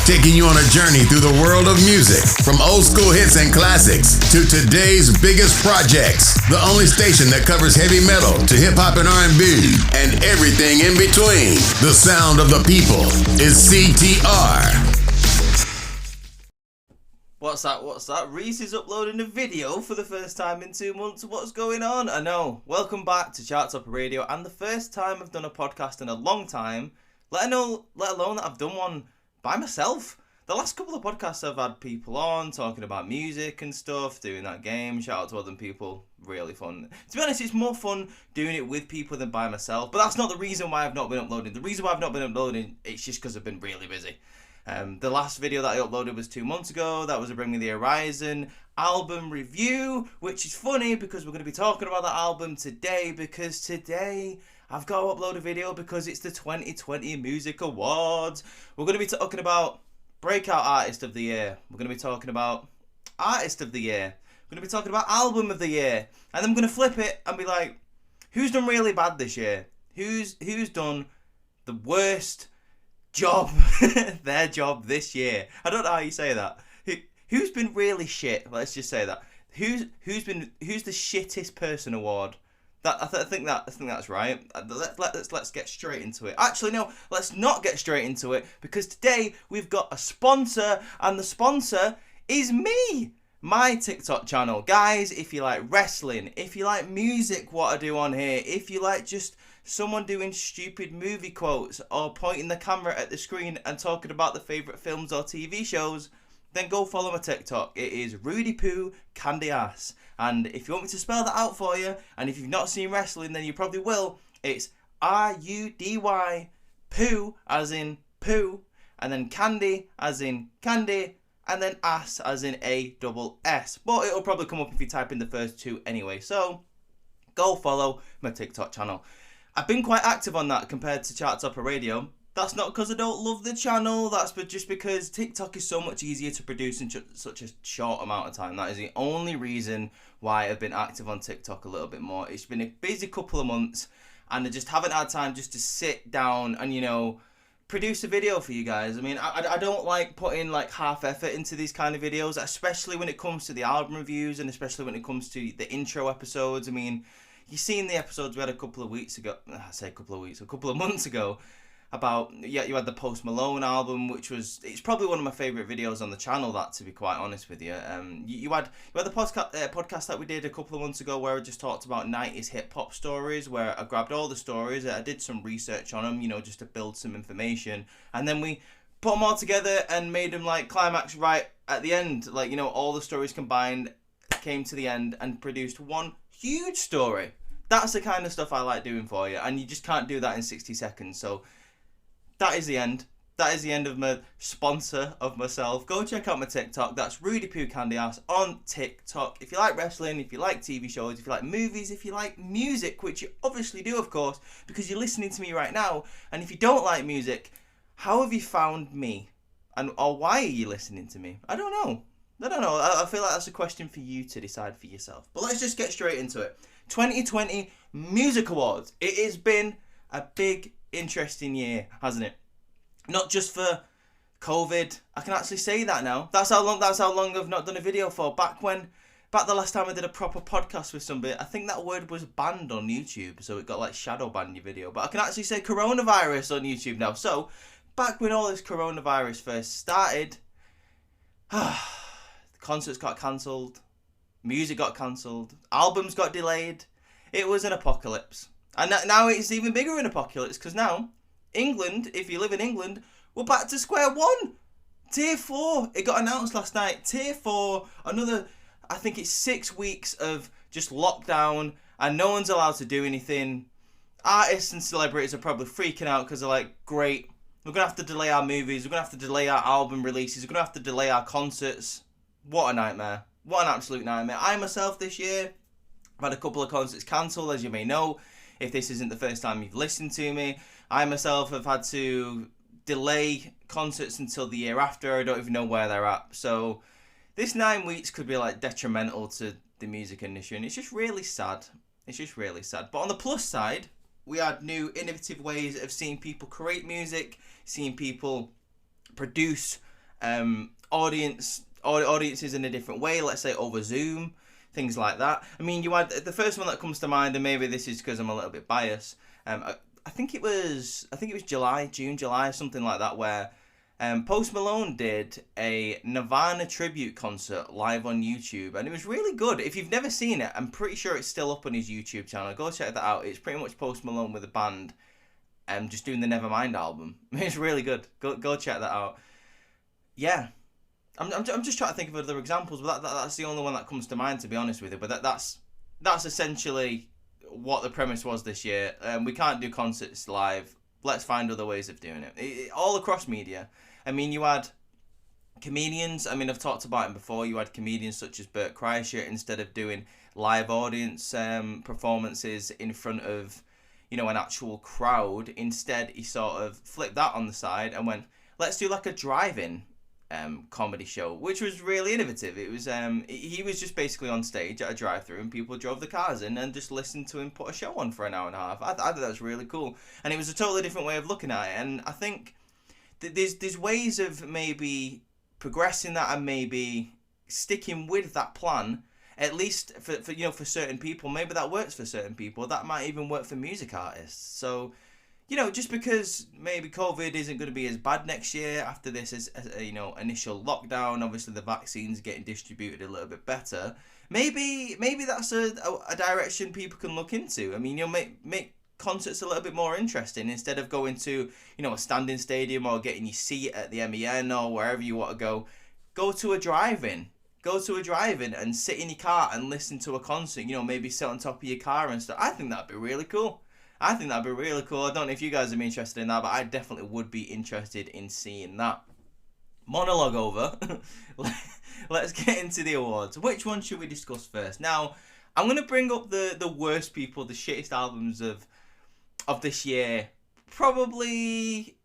taking you on a journey through the world of music, from old school hits and classics to today's biggest projects. The only station that covers heavy metal to hip hop and R&B and everything in between. The sound of the people is CTR. What's that? Reese is uploading a video for the first time in 2 months. What's going on? I know. Welcome back to Chartopper Radio, and the first time I've done a podcast in a long time, let alone that I've done one by myself. The last couple of podcasts I've had people on, talking about music and stuff, doing that game, shout out to other people, really fun. To be honest, it's more fun doing it with people than by myself, but that's not the reason why I've not been uploading. The reason why I've not been uploading, it's just because I've been really busy. The last video that I uploaded was 2 months ago. That was a Bring Me the Horizon album review, which is funny because we're going to be talking about that album today, because today I've got to upload a video because it's the 2020 Music Awards. We're going to be talking about Breakout Artist of the Year. We're going to be talking about Artist of the Year. We're going to be talking about Album of the Year. And then I'm going to flip it and be like, who's done really bad this year? Who's done the worst job, their job this year? I don't know how you say that. Who's been really shit? Let's just say that. Who's the shittest person award? I think that's right. Let's get straight into it. Actually, no, let's not get straight into it, because today we've got a sponsor, and the sponsor is me. My TikTok channel. Guys, if you like wrestling, if you like music, what I do on here, if you like just someone doing stupid movie quotes or pointing the camera at the screen and talking about the favourite films or TV shows, then go follow my TikTok. It is Rudy Poo Candy Ass. And if you want me to spell that out for you, and if you've not seen wrestling, then you probably will, it's R-U-D-Y, poo as in poo, and then candy as in candy, and then ass as in A-double-S. But it'll probably come up if you type in the first two anyway. So go follow my TikTok channel. I've been quite active on that compared to Chartopper Radio. That's not because I don't love the channel, that's just because TikTok is so much easier to produce in such a short amount of time. That is the only reason why I've been active on TikTok a little bit more. It's been a busy couple of months, and I just haven't had time just to sit down and, produce a video for you guys. I mean, I don't like putting like half effort into these kind of videos, especially when it comes to the album reviews, and especially when it comes to the intro episodes. I mean, you've seen the episodes we had a couple of months ago, about, you had the Post Malone album, it's probably one of my favourite videos on the channel, that, to be quite honest with you. You had the podcast that we did a couple of months ago where I just talked about 90s hip-hop stories, where I grabbed all the stories, I did some research on them, just to build some information, and then we put them all together and made them, like, climax right at the end. Like, all the stories combined came to the end and produced one huge story. That's the kind of stuff I like doing for you, and you just can't do that in 60 seconds, so that is the end. That is the end of my sponsor of myself. Go check out my TikTok. That's Rudy Poo Candy Ass on TikTok. If you like wrestling, if you like TV shows, if you like movies, if you like music, which you obviously do, of course, because you're listening to me right now. And if you don't like music, how have you found me? Or why are you listening to me? I don't know. I feel like that's a question for you to decide for yourself. But let's just get straight into it. 2020 Music Awards. It has been a big, interesting year, hasn't it? Not just for COVID. I can actually say that now. That's how long I've not done a video for. Back the last time I did a proper podcast with somebody, I think that word was banned on YouTube, so it got like shadow banned your video. But I can actually say coronavirus on YouTube now. So back when all this coronavirus first started, the concerts got cancelled, music got cancelled, albums got delayed. It was an apocalypse. And now it's even bigger an apocalypse, because now, England, if you live in England, we're back to square one. Tier 4, it got announced last night. Tier 4, another, I think it's 6 weeks of just lockdown, and no one's allowed to do anything. Artists and celebrities are probably freaking out because they're like, great, we're going to have to delay our movies, we're going to have to delay our album releases, we're going to have to delay our concerts. What a nightmare. What an absolute nightmare. I myself this year, I've had a couple of concerts cancelled, as you may know. If this isn't the first time you've listened to me, I myself have had to delay concerts until the year after. I don't even know where they're at. So this 9 weeks could be like detrimental to the music industry, and it's just really sad. But on the plus side, we had new innovative ways of seeing people create music, seeing people produce audiences in a different way, let's say over Zoom, things like that. I mean, you had the first one that comes to mind, and maybe this is because I'm a little bit biased. I think it was June, July, something like that, where Post Malone did a Nirvana tribute concert live on YouTube, and it was really good. If you've never seen it, I'm pretty sure it's still up on his YouTube channel. Go check that out. It's pretty much Post Malone with a band, just doing the Nevermind album. It's really good. Go check that out. Yeah, I'm just trying to think of other examples, but that's the only one that comes to mind, to be honest with you. But that's essentially what the premise was this year. We can't do concerts live. Let's find other ways of doing it. All across media. I mean, you had comedians. I mean, I've talked about it before. You had comedians such as Bert Kreischer, instead of doing live audience performances in front of, an actual crowd. Instead, he sort of flipped that on the side and went, let's do like a drive-in comedy show, which was really innovative. It was he was just basically on stage at a drive-through, and people drove the cars in and just listened to him put a show on for an hour and a half. I thought that was really cool, and it was a totally different way of looking at it. And I think there's ways of maybe progressing that and maybe sticking with that plan, at least for certain people. Maybe that works for certain people. That might even work for music artists. So, just because maybe COVID isn't going to be as bad next year after this as initial lockdown, obviously the vaccine's getting distributed a little bit better. Maybe that's a direction people can look into. I mean, make concerts a little bit more interesting, instead of going to, a standing stadium or getting your seat at the MEN or wherever you want to go. Go to a drive-in. Go to a drive-in and sit in your car and listen to a concert. Maybe sit on top of your car and stuff. I think that'd be really cool. I think that'd be really cool. I don't know if you guys would be interested in that, but I definitely would be interested in seeing that. Monologue over. Let's get into the awards. Which one should we discuss first? Now, I'm going to bring up the worst people, the shittest albums of this year. Probably,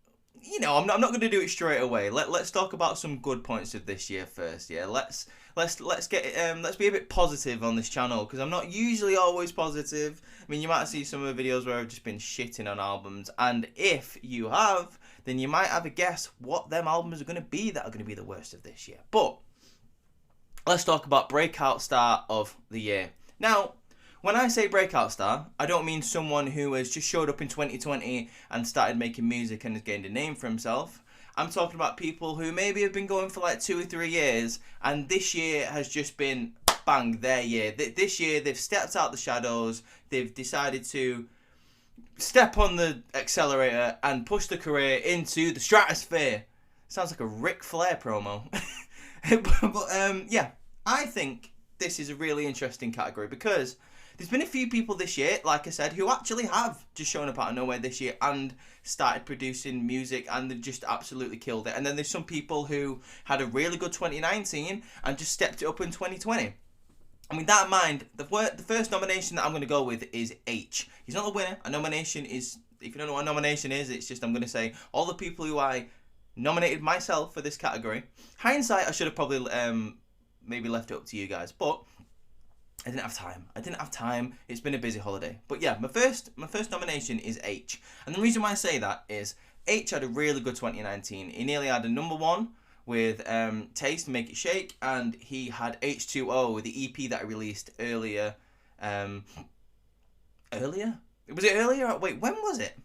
I'm not going to do it straight away. Let's talk about some good points of this year first. Yeah, let's be a bit positive on this channel, because I'm not usually always positive. I mean, you might see some of the videos where I've just been shitting on albums, and if you have, then you might have a guess what them albums are going to be that are going to be the worst of this year. But let's talk about breakout star of the year. Now, when I say breakout star, I don't mean someone who has just showed up in 2020 and started making music and has gained a name for himself. I'm talking about people who maybe have been going for like 2 or 3 years, and this year has just been bang, their year. This year they've stepped out the shadows, they've decided to step on the accelerator and push the career into the stratosphere. Sounds like a Ric Flair promo. but yeah, I think this is a really interesting category, because there's been a few people this year, like I said, who actually have just shown up out of nowhere this year and started producing music, and they've just absolutely killed it. And then there's some people who had a really good 2019 and just stepped it up in 2020. And with that in mind, the first nomination that I'm going to go with is H. He's not the winner. A nomination is, if you don't know what a nomination is, it's just, I'm going to say all the people who I nominated myself for this category. Hindsight, I should have probably maybe left it up to you guys, but I didn't have time. It's been a busy holiday. But yeah, my first nomination is H. And the reason why I say that is H had a really good 2019. He nearly had a number 1 with Taste, Make It Shake, and he had H2O, the EP that I released earlier. Earlier? Was it earlier? Wait, when was it?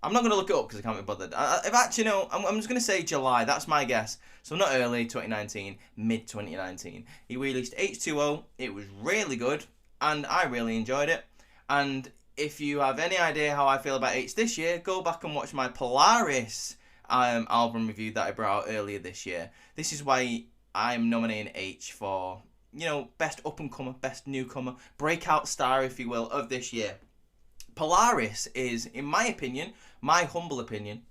I'm not going to look it up because I can't be bothered. If actually, no, I'm just going to say July. That's my guess. So not early 2019, mid 2019. He released H2O. It was really good, and I really enjoyed it. And if you have any idea how I feel about H this year, go back and watch my Polaris album review that I brought out earlier this year. This is why I'm nominating H for, best up-and-comer, best newcomer, breakout star, if you will, of this year. Polaris is, in my opinion, my humble opinion,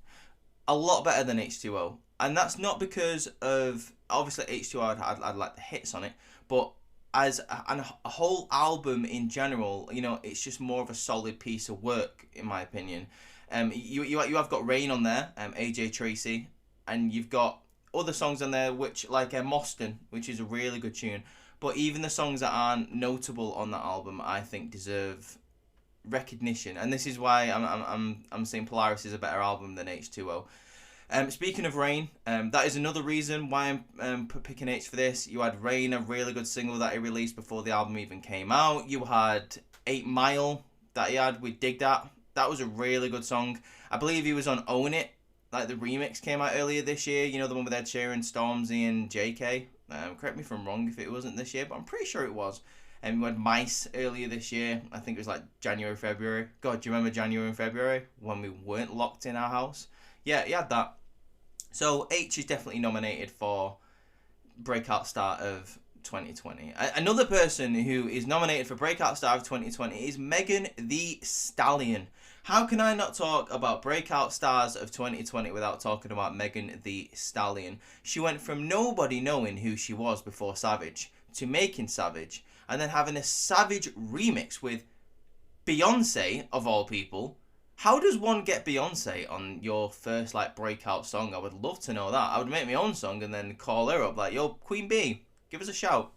a lot better than H2O. And that's not because of, obviously H2O I'd like the hits on it, but as a whole album in general, it's just more of a solid piece of work, in my opinion. You have got Rain on there, AJ Tracey, and you've got other songs on there which, like Moston, which is a really good tune. But even the songs that aren't notable on that album, I think deserve recognition, and this is why I'm saying Polaris is a better album than H2O. Speaking of Rain, that is another reason why I'm picking H for this. You had Rain, a really good single that he released before the album even came out. You had 8 Mile that he had with Dig That. That was a really good song. I believe he was on Own It. Like, the remix came out earlier this year. You know, the one with Ed Sheeran, Stormzy, and JK. Correct me if I'm wrong if it wasn't this year, but I'm pretty sure it was. And we had Mice earlier this year. I think it was like January, February. God, do you remember January and February when we weren't locked in our house? Yeah, he had that. So H is definitely nominated for Breakout Star of 2020. Another person who is nominated for Breakout Star of 2020 is Megan Thee Stallion. How can I not talk about Breakout Stars of 2020 without talking about Megan Thee Stallion? She went from nobody knowing who she was before Savage to making Savage, and then having a Savage remix with Beyonce, of all people. How does one get Beyonce on your first, like, breakout song? I would love to know that. I would make my own song and then call her up, like, yo, Queen Bee, give us a shout.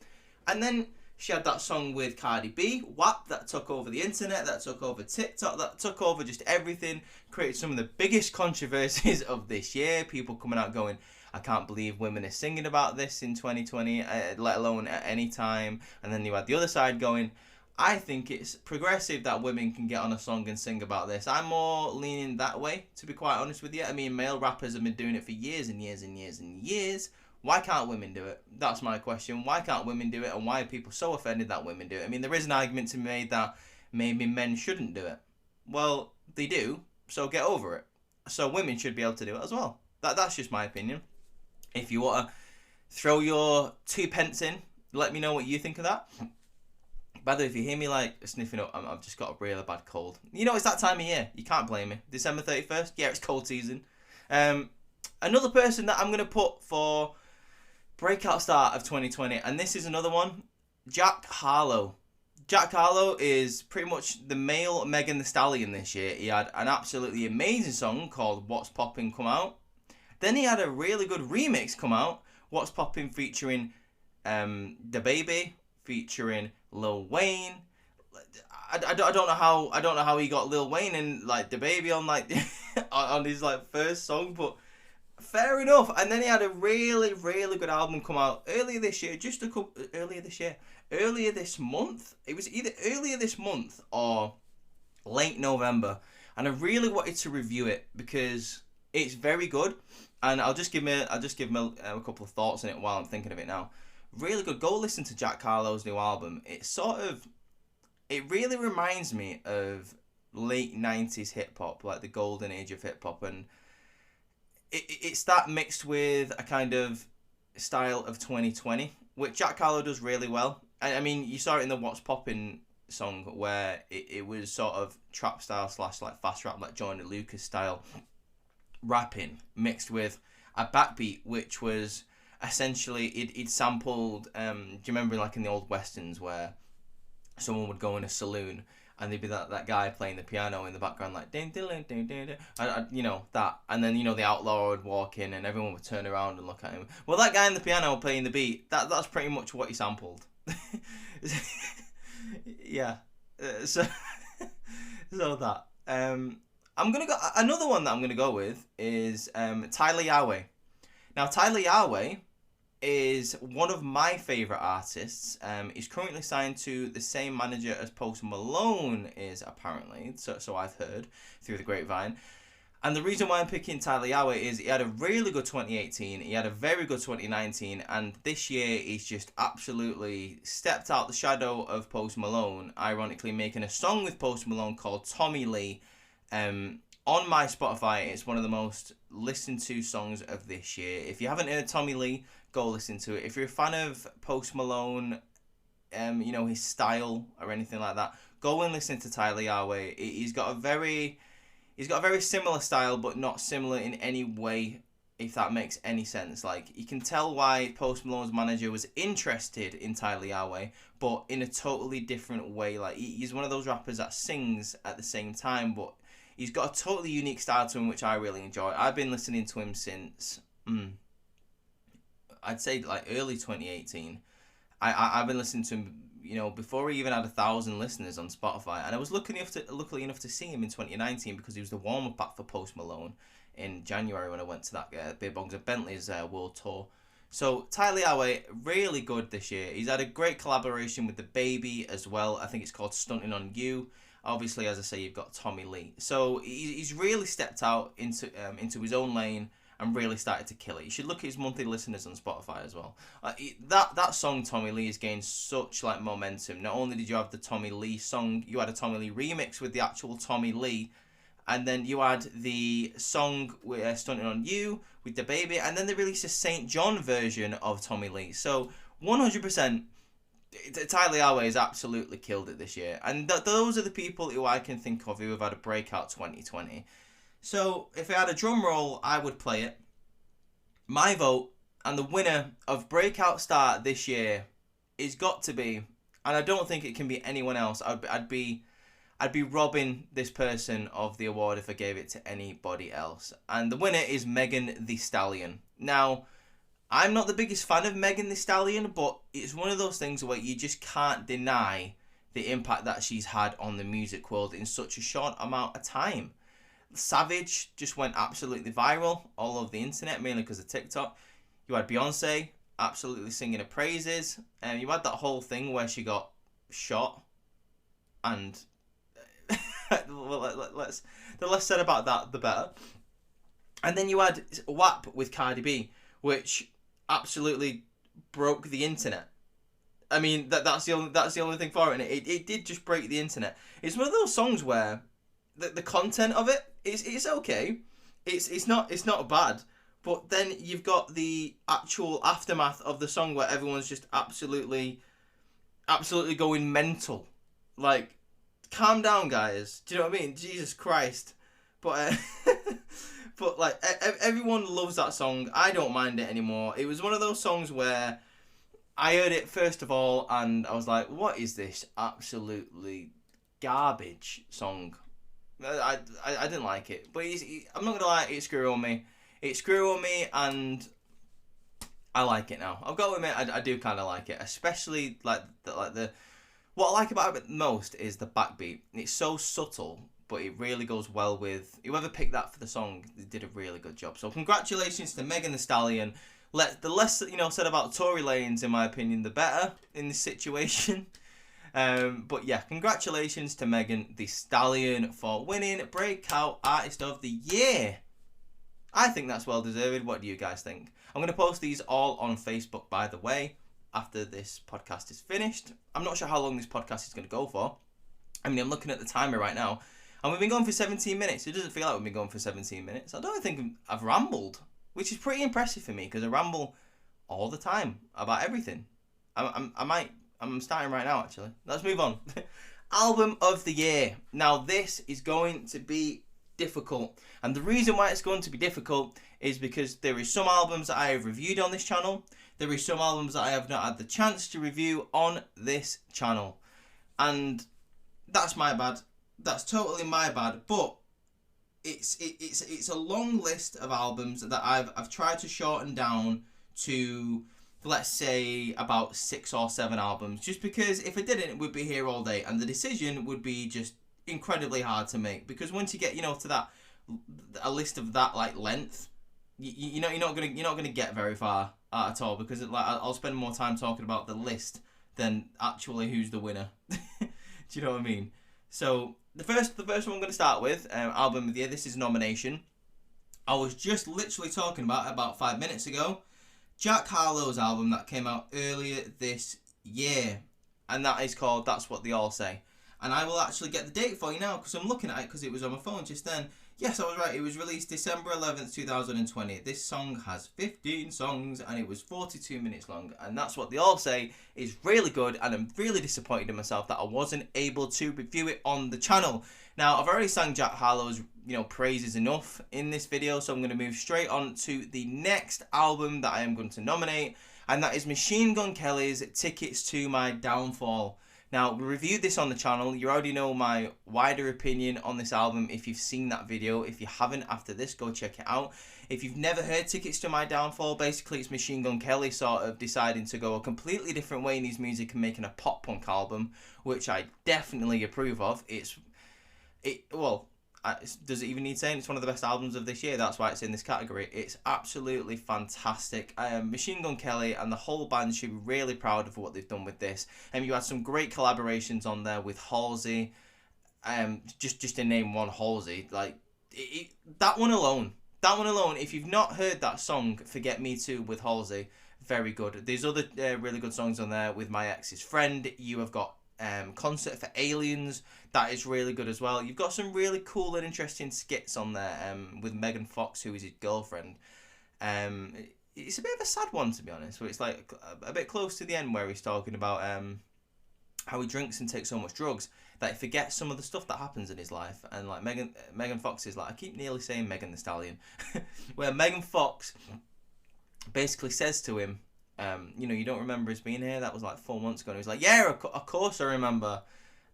And then she had that song with Cardi B, WAP, that took over the internet, that took over TikTok, that took over just everything, created some of the biggest controversies of this year. People coming out going, I can't believe women are singing about this in 2020, let alone at any time. And then you had the other side going, I think it's progressive that women can get on a song and sing about this. I'm more leaning that way, to be quite honest with you. I mean, male rappers have been doing it for years and years and years and years. Why can't women do it? That's my question. Why can't women do it, and why are people so offended that women do it? I mean, there is an argument to be made that maybe men shouldn't do it. Well, they do, so get over it. So women should be able to do it as well. That's just my opinion. If you want to throw your 2 pence in, let me know what you think of that. By the way, if you hear me like sniffing up, I've just got a really bad cold. You know, it's that time of year. You can't blame me. December 31st, yeah, it's cold season. Another person that I'm going to put for Breakout Star of 2020, and this is another one, Jack Harlow. Jack Harlow is pretty much the male Megan Thee Stallion this year. He had an absolutely amazing song called What's Poppin' come out. Then he had a really good remix come out, What's Poppin' featuring DaBaby, featuring Lil Wayne. I don't know how he got Lil Wayne and like DaBaby on like on his like first song, but fair enough. And then he had a really good album come out earlier this year, earlier this month. It was either earlier this month or late November, and I really wanted to review it because it's very good. And I'll just give him a couple of thoughts on it while I'm thinking of it now. Really good. Go listen to Jack Harlow's new album. It really reminds me of late 90s hip hop, like the golden age of hip hop, and it's that mixed with a kind of style of 2020, which Jack Harlow does really well. I mean, you saw it in the What's Poppin' song where it was sort of trap style / like fast rap, like Joyner Lucas style rapping mixed with a backbeat, which was essentially it sampled do you remember like in the old westerns where someone would go in a saloon and there'd be that guy playing the piano in the background like ding ding ding ding ding, you know that, and then you know the outlaw would walk in and everyone would turn around and look at him. Well, that guy in the piano playing the beat, that's pretty much what he sampled. Yeah. So that I'm gonna go another one that I'm gonna go with is Tyler Yahweh. Now Tyler Yahweh is one of my favourite artists. He's currently signed to the same manager as Post Malone is, apparently. So I've heard through the grapevine. And the reason why I'm picking Tyler Yahweh is he had a really good 2018, he had a very good 2019, and this year he's just absolutely stepped out the shadow of Post Malone, ironically making a song with Post Malone called Tommy Lee. On my Spotify, it's one of the most listened to songs of this year. If you haven't heard Tommy Lee, go listen to it. If you're a fan of Post Malone, you know, his style or anything like that, go and listen to Tyler Yahweh. He's got a very similar style, but not similar in any way, if that makes any sense. Like, you can tell why Post Malone's manager was interested in Tyler Yahweh, but in a totally different way. Like, he's one of those rappers that sings at the same time, but he's got a totally unique style to him, which I really enjoy. I've been listening to him since, I'd say, like, early 2018. I've been listening to him, you know, before he even had 1,000 listeners on Spotify. And I was lucky enough to see him in 2019 because he was the warm-up act for Post Malone in January when I went to that Beer Bongs and Bentley's world tour. So Ty Leaoway, really good this year. He's had a great collaboration with DaBaby as well. I think it's called Stunting on You. Obviously, as I say, you've got Tommy Lee. So he's really stepped out into his own lane and really started to kill it. You should look at his monthly listeners on Spotify as well. That song, Tommy Lee, has gained such like momentum. Not only did you have the Tommy Lee song, you had a Tommy Lee remix with the actual Tommy Lee. And then you had the song with Stunting on You with DaBaby, and then they released a St. John version of Tommy Lee. So 100%, Ty Leaoway has absolutely killed it this year. And those are the people who I can think of who have had a breakout 2020. So if I had a drum roll, I would play it. My vote and the winner of breakout start this year is got to be, and I don't think it can be anyone else. I'd be robbing this person of the award if I gave it to anybody else. And the winner is Megan Thee Stallion. Now, I'm not the biggest fan of Megan Thee Stallion, but it's one of those things where you just can't deny the impact that she's had on the music world in such a short amount of time. Savage just went absolutely viral all over the internet, mainly because of TikTok. You had Beyonce absolutely singing her praises. And you had that whole thing where she got shot and... the less said about that, the better. And then you had WAP with Cardi B, which absolutely broke the internet. I mean, that's the only thing for it, and it did just break the internet. It's one of those songs where the content of it is okay. It's not bad, but then you've got the actual aftermath of the song where everyone's just absolutely going mental, like. Calm down, guys. Do you know what I mean? Jesus Christ. But but like everyone loves that song. I don't mind it anymore. It was one of those songs where I heard it first of all and I was like, what is this absolutely garbage song? I didn't like it. But I'm not going to lie, it grew on me. It grew on me and I like it now. I've got to admit, I do kind of like it. Especially like the what I like about it most is the backbeat. It's so subtle, but it really goes well with... Whoever picked that for the song, they did a really good job. So congratulations to Megan Thee Stallion. The less said about Tory Lanez, in my opinion, the better in this situation. But yeah, congratulations to Megan Thee Stallion for winning Breakout Artist of the Year. I think that's well deserved. What do you guys think? I'm going to post these all on Facebook, by the way, after this podcast is finished. I'm not sure how long this podcast is going to go for. I mean, I'm looking at the timer right now, and we've been going for 17 minutes. It doesn't feel like we've been going for 17 minutes. I don't think I've rambled, which is pretty impressive for me, because I ramble all the time about everything. I'm starting right now, actually. Let's move on. Album of the Year. Now, this is going to be difficult, and the reason why it's going to be difficult is because there is some albums that I have reviewed on this channel. There is some albums that I have not had the chance to review on this channel, and that's my bad. That's totally my bad. But it's a long list of albums that I've tried to shorten down to, let's say, about 6 or 7 albums, just because if I didn't, we'd be here all day, and the decision would be just incredibly hard to make, because once you get to that a list of that like length, you're not gonna get very far at all, because I'll spend more time talking about the list than actually who's the winner. Do you know what I mean? So the first one I'm going to start with, album of the year. This is Nomination. I was just literally talking about 5 minutes ago. Jack Harlow's album that came out earlier this year, and that is called That's What They All Say. And I will actually get the date for you now, because I'm looking at it because it was on my phone just then. Yes, I was right. It was released December 11th, 2020. This song has 15 songs and it was 42 minutes long. And That's What They All Say is really good, and I'm really disappointed in myself that I wasn't able to review it on the channel. Now, I've already sang Jack Harlow's praises enough in this video, so I'm going to move straight on to the next album that I am going to nominate, and that is Machine Gun Kelly's Tickets to My Downfall. Now, we reviewed this on the channel. You already know my wider opinion on this album if you've seen that video. If you haven't, after this, go check it out. If you've never heard Tickets to My Downfall, basically it's Machine Gun Kelly sort of deciding to go a completely different way in his music and making a pop punk album, which I definitely approve of. does it even need saying? It's one of the best albums of this year. That's why it's in this category. It's absolutely fantastic. Machine Gun Kelly and the whole band should be really proud of what they've done with this. You had some great collaborations on there with Halsey. Just to name one, Halsey. Like that one alone. If you've not heard that song, Forget Me Too with Halsey, very good. There's other really good songs on there with My Ex's Friend. You have got Concert for Aliens, that is really good as well. You've got some really cool and interesting skits on there with Megan Fox, who is his girlfriend. It's a bit of a sad one, to be honest, where it's like a bit close to the end where he's talking about how he drinks and takes so much drugs that he forgets some of the stuff that happens in his life. And like Megan Fox is like, I keep nearly saying Megan Thee Stallion, where Megan Fox basically says to him, you don't remember us being here? That was like 4 months ago. And he was like, yeah, of course I remember.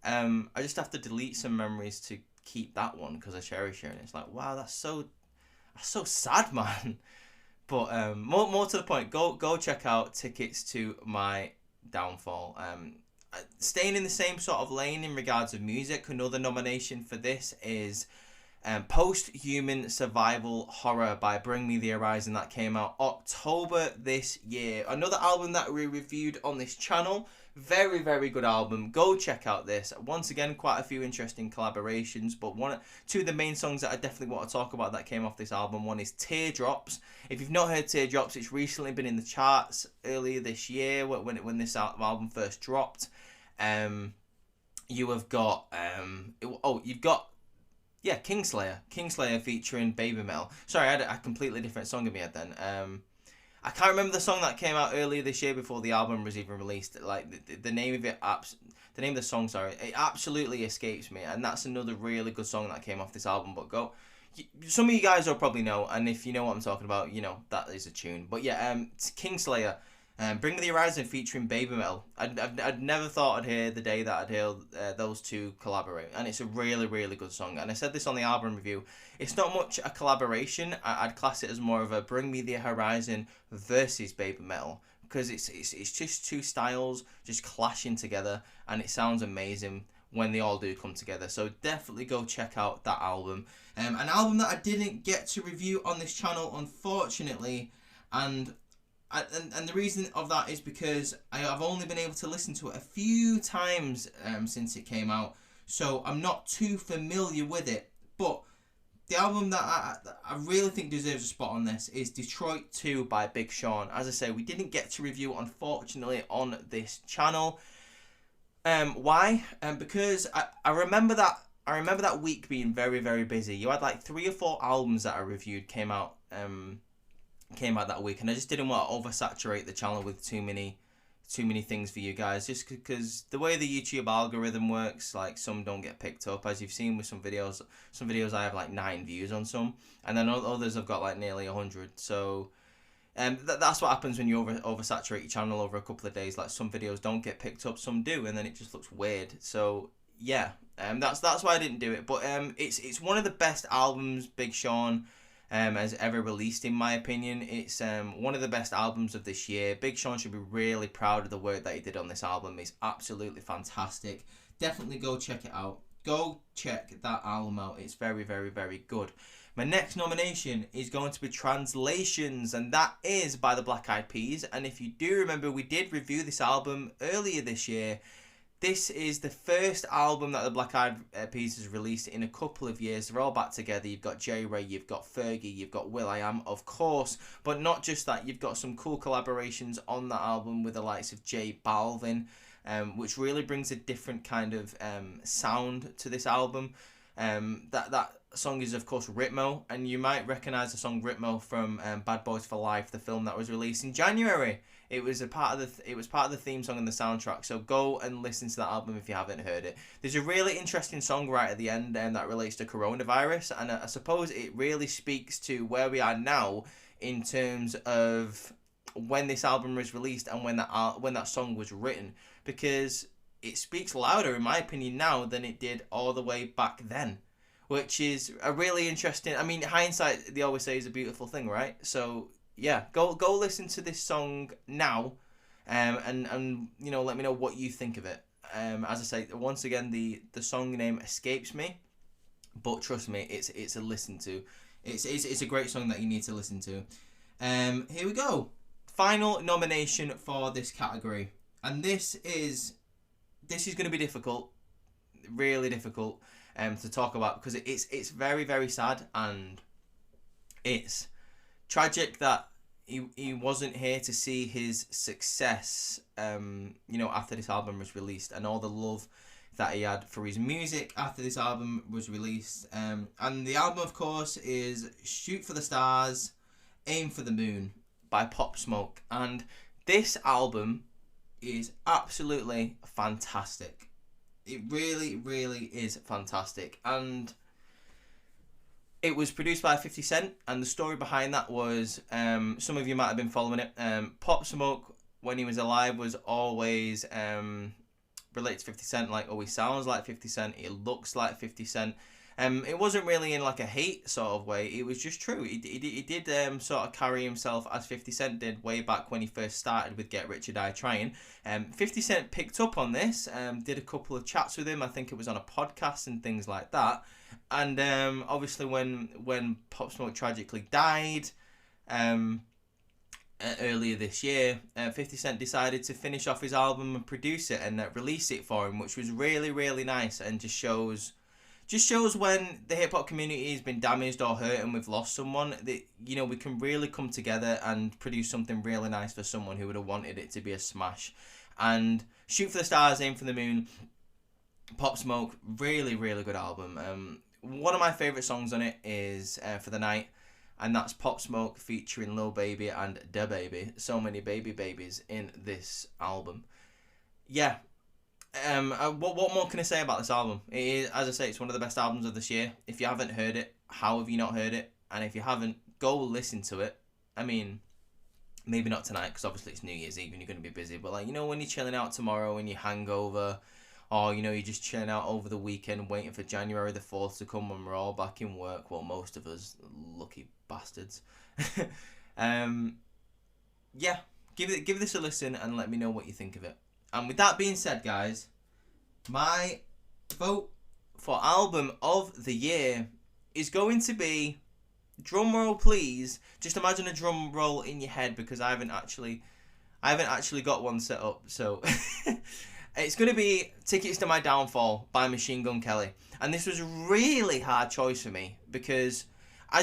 I just have to delete some memories to keep that one because I cherish her. And it's like, wow, that's so sad, man. But more to the point, go check out Tickets to My Downfall. Staying in the same sort of lane in regards of music, another nomination for this is Post-Human Survival Horror by Bring Me the Horizon, that came out October this year. Another album that we reviewed on this channel. Very, very good album. Go check out this. Once again, quite a few interesting collaborations, but two of the main songs that I definitely want to talk about that came off this album, one is Teardrops. If you've not heard Teardrops, it's recently been in the charts earlier this year when this album first dropped. You have got Kingslayer featuring Baby Mel. Sorry, I had a completely different song in my head then. I can't remember the song that came out earlier this year before the album was even released. Like the name of it, the name of the song, sorry, it absolutely escapes me. And that's another really good song that came off this album. But some of you guys will probably know, and if you know what I'm talking about, you know that is a tune. But yeah, Kingslayer. Bring Me the Horizon featuring Baby Mel. I'd never thought I'd hear the day that I'd hear those two collaborate, and it's a really, really good song. And I said this on the album review, it's not much a collaboration. I'd class it as more of a Bring Me the Horizon versus Baby Mel, because it's just two styles just clashing together, and it sounds amazing when they all do come together. So definitely go check out that album. An album that I didn't get to review on this channel, unfortunately, and the reason of that is because I've only been able to listen to it a few times since it came out, so I'm not too familiar with it. But the album that I really think deserves a spot on this is Detroit 2 by Big Sean. As I say, we didn't get to review it, unfortunately, on this channel. Why? Because I remember that week being very, very busy. You had like 3 or 4 albums that I reviewed came out that week, and I just didn't want to oversaturate the channel with too many things for you guys, just because the way the YouTube algorithm works, like some don't get picked up, as you've seen with some videos I have like 9 views on some, and then others have got like nearly 100. So that's what happens when you oversaturate your channel over a couple of days. Like some videos don't get picked up, some do, and then it just looks weird. So yeah, that's why I didn't do it. But it's one of the best albums Big Sean has ever released, in my opinion. It's one of the best albums of this year. Big Sean should be really proud of the work that he did on this album. It's absolutely fantastic. Definitely go check it out. Go check that album out. It's very, very, very good. My next nomination is going to be Translations, and that is by the Black Eyed Peas. And if you do remember, we did review this album earlier this year. This is the first album that the Black Eyed Peas has released in a couple of years. They're all back together. You've got J. Ray, you've got Fergie, you've got will.i.am, of course. But not just that, you've got some cool collaborations on that album with the likes of J Balvin, which really brings a different kind of sound to this album. That song is, of course, Ritmo, and you might recognise the song Ritmo from Bad Boys for Life, the film that was released in January. It was part of the theme song and the soundtrack. So go and listen to that album if you haven't heard it. There's a really interesting song right at the end that relates to coronavirus, and I suppose it really speaks to where we are now in terms of when this album was released and when that song was written, because it speaks louder, in my opinion, now than it did all the way back then, which is a really interesting. I mean, hindsight, they always say, is a beautiful thing, right? So yeah, go listen to this song now, and you know, let me know what you think of it. As I say, once again, the song name escapes me, but trust me, it's a listen to. It's a great song that you need to listen to. Here we go. Final nomination for this category, and this is going to be difficult, really difficult, to talk about, because it's very, very sad, and it's tragic that he wasn't here to see his success, after this album was released, and all the love that he had for his music after this album was released. And the album, of course, is Shoot for the Stars, Aim for the Moon by Pop Smoke. And this album is absolutely fantastic. It really, really is fantastic. And it was produced by 50 Cent, and the story behind that was, some of you might have been following it. Pop Smoke, when he was alive, was always related to 50 Cent, like, oh, he sounds like 50 Cent, he looks like 50 Cent. It wasn't really in like a hate sort of way, it was just true. He did sort of carry himself as 50 Cent did way back when he first started with Get Rich or Die Trying. 50 Cent picked up on this, did a couple of chats with him, I think it was on a podcast and things like that. And obviously when Pop Smoke tragically died earlier this year, 50 Cent decided to finish off his album and produce it and release it for him, which was really, really nice, and just shows when the hip hop community has been damaged or hurt and we've lost someone, that, we can really come together and produce something really nice for someone who would have wanted it to be a smash. And Shoot for the Stars, Aim for the Moon, Pop Smoke, really, really good album. One of my favourite songs on it is For the Night, and that's Pop Smoke featuring Lil Baby and DaBaby. So many babies in this album. Yeah. What more can I say about this album? It is, as I say, it's one of the best albums of this year. If you haven't heard it, how have you not heard it? And if you haven't, go listen to it. I mean, maybe not tonight, because obviously it's New Year's Eve and you're going to be busy. But, like, when you're chilling out tomorrow and you're hangover, or, you're just chilling out over the weekend waiting for January the 4th to come when we're all back in work. Well, most of us, lucky bastards. Yeah, give this a listen and let me know what you think of it. And with that being said, guys, my vote for album of the year is going to be, drum roll please, just imagine a drum roll in your head, because I haven't actually got one set up, so it's going to be Tickets to My Downfall by Machine Gun Kelly. And this was a really hard choice for me, because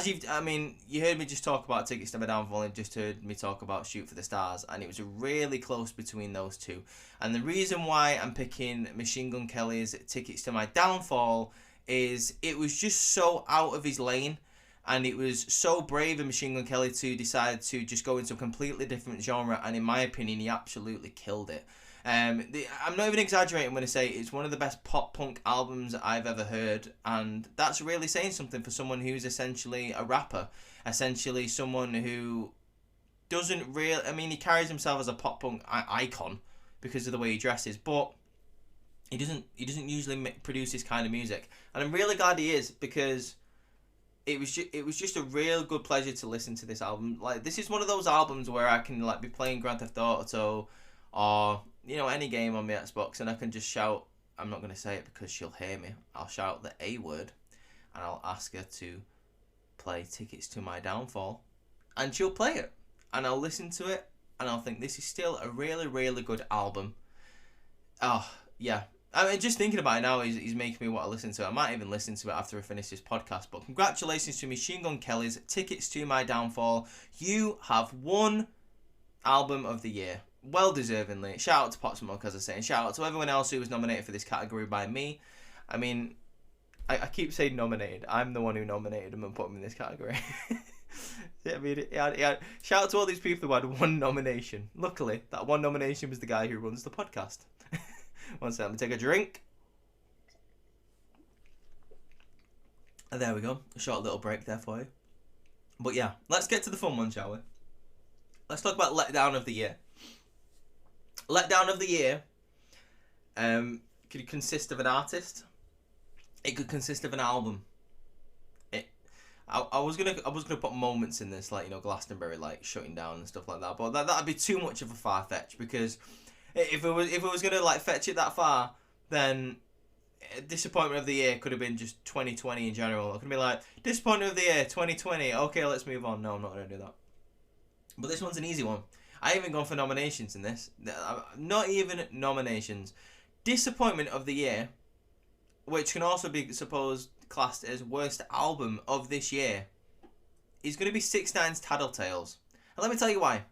you heard me just talk about Tickets to My Downfall and just heard me talk about Shoot for the Stars, and it was really close between those two. And the reason why I'm picking Machine Gun Kelly's Tickets to My Downfall is it was just so out of his lane, and it was so brave of Machine Gun Kelly to decide to just go into a completely different genre, and in my opinion, he absolutely killed it. I'm not even exaggerating when I say it's one of the best pop punk albums I've ever heard, and that's really saying something for someone who's essentially a rapper, essentially someone who doesn't really, he carries himself as a pop punk icon because of the way he dresses, but he doesn't usually produce this kind of music, and I'm really glad he is, because it was just a real good pleasure to listen to this album. Like, this is one of those albums where I can be playing Grand Theft Auto or any game on my Xbox, and I can just shout, I'm not going to say it because she'll hear me, I'll shout the A word, and I'll ask her to play Tickets to My Downfall, and she'll play it, and I'll listen to it, and I'll think, this is still a really, really good album. Oh, yeah. Just thinking about it now, he's making me want to listen to it. I might even listen to it after I finish this podcast, but congratulations to Machine Gun Kelly's Tickets to My Downfall. You have won Album of the Year. Well deservingly. Shout out to Pop Smoke, as I say, and shout out to everyone else who was nominated for this category by me. I keep saying nominated. I'm the one who nominated him and put him in this category. Shout out to all these people who had one nomination. Luckily, that one nomination was the guy who runs the podcast. One second, let me take a drink. And there we go. A short little break there for you. But yeah, let's get to the fun one, shall we? Let's talk about Letdown of the Year. Letdown of the Year could consist of an artist. It could consist of an album. I was gonna put moments in this, like, Glastonbury, like, shutting down and stuff like that, but that'd be too much of a far fetch, because if it was gonna, like, fetch it that far, then disappointment of the year could have been just 2020 in general. It could be like, disappointment of the year, 2020. Okay, let's move on. No, I'm not going to do that. But this one's an easy one. I haven't gone for nominations in this. Not even nominations. Disappointment of the year, which can also be supposed classed as worst album of this year, is going to be 6ix9ine's Tattletales. And let me tell you why.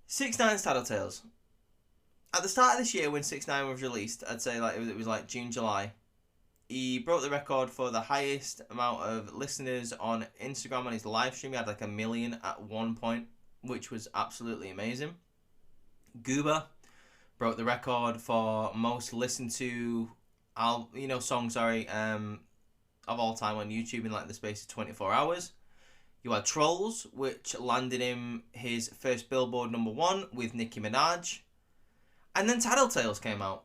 6ix9ine's Tattletales. At the start of this year, when 6ix9ine was released, I'd say like it was like June, July. He broke the record for the highest amount of listeners on Instagram on his live stream. He had like 1 million at one point, which was absolutely amazing. Gooba broke the record for most listened to songs of all time on YouTube in like the space of 24 hours. You had Trolls, which landed him his first Billboard #1 with Nicki Minaj. And then Tattletales came out.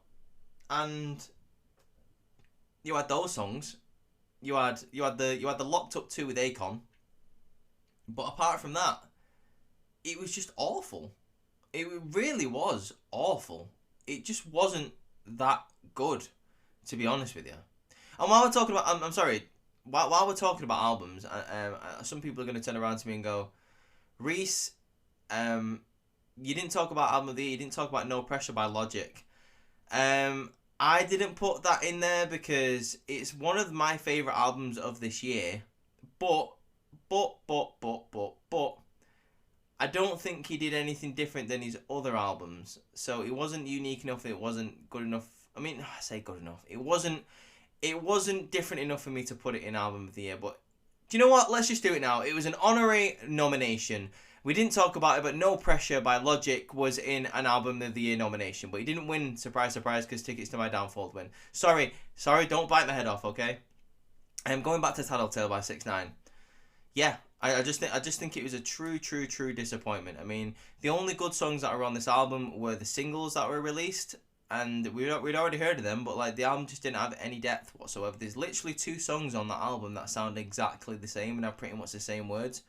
And you had those songs. You had the Locked Up 2 with Akon. But apart from that, it was just awful. It really was awful. It just wasn't that good, to be honest with you. And while we're talking about, I'm sorry, while we're talking about albums, some people are going to turn around to me and go, Reese, you didn't talk about album of the year. You didn't talk about No Pressure by Logic. I didn't put that in there because it's one of my favourite albums of this year. But, I don't think he did anything different than his other albums. So it wasn't unique enough. It wasn't good enough. I mean, I say good enough. It wasn't different enough for me to put it in album of the year. But do you know what? Let's just do it now. It was an honorary nomination. We didn't talk about it, but No Pressure by Logic was in an album of the year nomination. But he didn't win, surprise, surprise, because Tickets to My Downfall win. Sorry, don't bite my head off, okay? Going back to Tattletale by 6ix9ine. Yeah, I just think it was a true disappointment. I mean, the only good songs that are on this album were the singles that were released, and we'd already heard of them, but like the album just didn't have any depth whatsoever. There's literally 2 songs on that album that sound exactly the same and have pretty much the same words.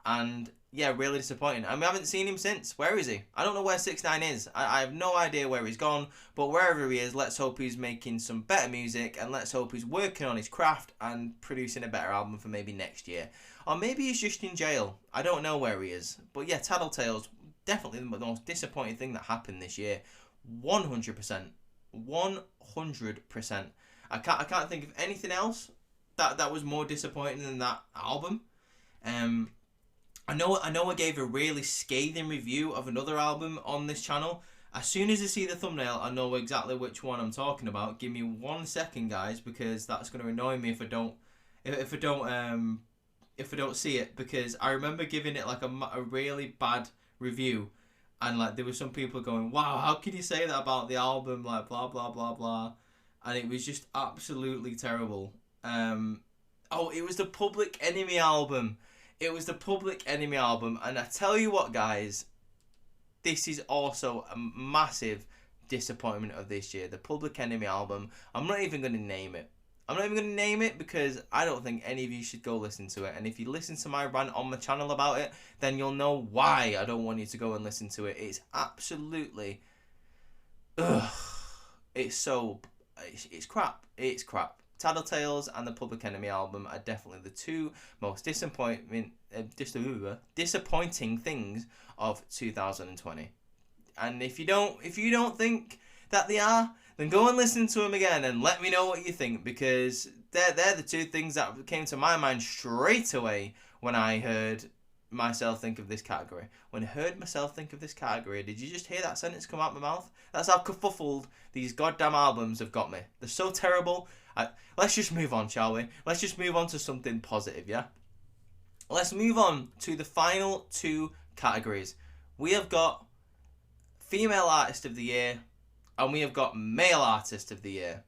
And yeah, really disappointing. And we haven't seen him since. Where is he? I don't know where 6ix9ine is. I have no idea where he's gone. But wherever he is, let's hope he's making some better music. And let's hope he's working on his craft and producing a better album for maybe next year. Or maybe he's just in jail. I don't know where he is. But yeah, Tattletales, definitely the most disappointing thing that happened this year. 100%. 100%. I can't think of anything else that was more disappointing than that album. I know I gave a really scathing review of another album on this channel. As soon as I see the thumbnail, I know exactly which one I'm talking about. Give me 1 second, guys, because that's going to annoy me if I don't see it, because I remember giving it like a really bad review, and like there were some people going, "Wow, how can you say that about the album?" Like blah blah blah blah, and it was just absolutely terrible. It was the Public Enemy album. It was the Public Enemy album, and I tell you what, guys, this is also a massive disappointment of this year. The Public Enemy album. I'm not even going to name it. Because I don't think any of you should go listen to it. And if you listen to my rant on my channel about it, then you'll know why I don't want you to go and listen to it. It's absolutely... It's crap. It's crap. Tattletales and the Public Enemy album are definitely the 2 most disappointing things of 2020. And if you don't think that they are, then go and listen to them again and let me know what you think, because they're the 2 things that came to my mind straight away when I heard myself think of this category. When I heard myself think of this category, did you just hear that sentence come out my mouth? That's how kerfuffled these goddamn albums have got me. They're so terrible. Let's just move on, shall we? Let's just move on to something positive, yeah? Let's move on to the final 2 categories. We have got Female Artist of the Year, and we have got Male Artist of the Year.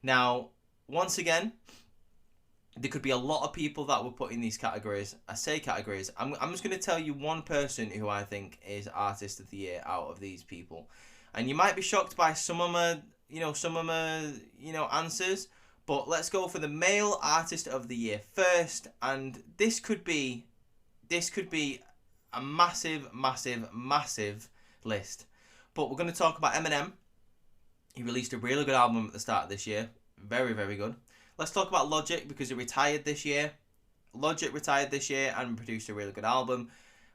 Now, once again, there could be a lot of people that were put in these categories. I say categories. I'm just going to tell you one person who I think is Artist of the Year out of these people. And you might be shocked by some of my answers. But let's go for the Male Artist of the Year first. And this could be a massive list. But we're going to talk about Eminem. He released a really good album at the start of this year. Very, very good. Let's talk about Logic, because he retired this year. Logic retired this year and produced a really good album.